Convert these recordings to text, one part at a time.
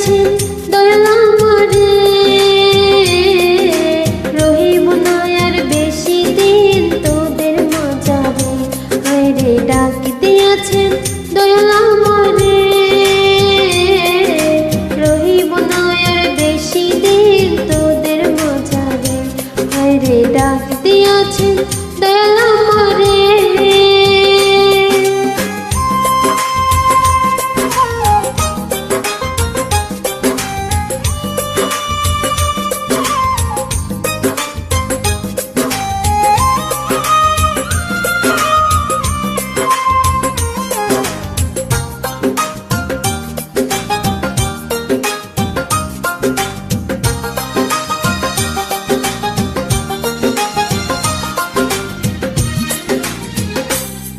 দিয়াছেন দয়াল আমারে, রহিম নয় আর বেশি দিন তোদের মজাবে। হায়রে ডাক দিয়াছেন দয়াল আমারে, রহিম নয় আর বেশি দিন তোদের মজাবে। হায়রে ডাক দিয়াছেন দয়াল আমারে।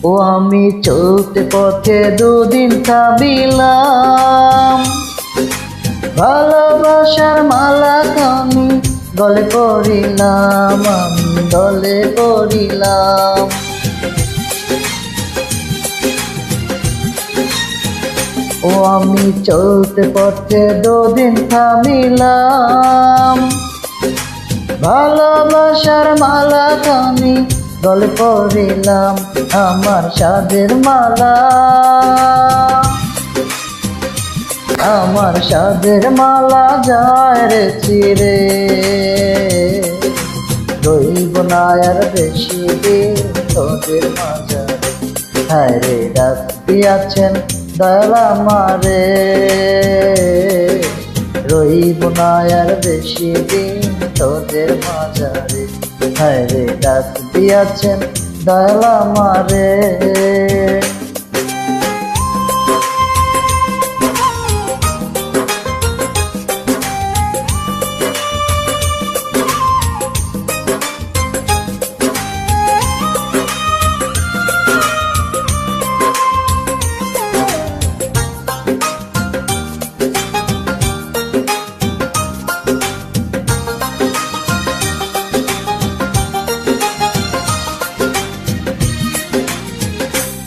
ও আমি চলতে পথে দুদিন থামিলাম, ভালোবাসার মালা আমি গলে পড়িলাম, আমি গলে পড়িলাম। ও আমি চলতে পথে দুদিন থামিলাম, ভালোবাসার মালা আমি গলে পড়িলাম। আমার সাধের মালা, আমার সাধের মালা যায় রে চিরে, রইব না আর বেশি দিন তোদের মাঝারে। হায়রে ডাক দিয়াছেন দয়াল আমারে, রইব না আর বেশি দিন তোদের মাঝারে। হায়রে ডাক দিয়াছেন দয়াল আমারে।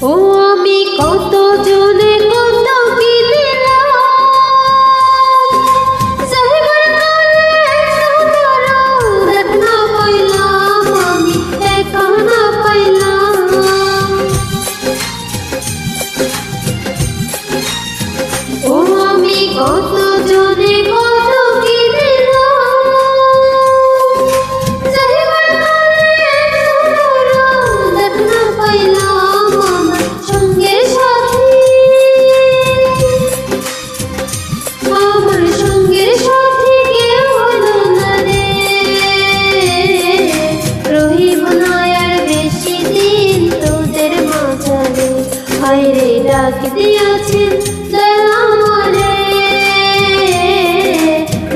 ও আমি কত জনে কত কি দিলাম, সাহেবের কালে দেখা পাইলাম, আমি দেখা না পাইলাম। ও আমি কত জনে কত কি দিলাম, সাহেবের কালে দেখা পাইলাম। হায়রে ডাক দিয়াছেন দয়াল আমারে,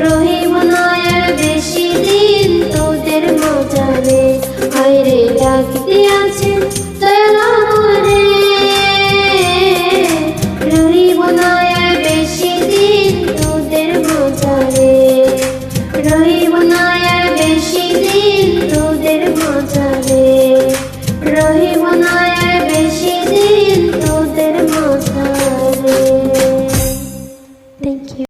রহিম নয় আর বেশি দিন তোদের মজারে। হায়রে ডাক দিয়াছেন দয়াল আমারে, রহিম নয় আর বেশি দিন তোদের মজারে, রহিম নয় আর বেশি দিন তোদের মজারে, রহিম নয়।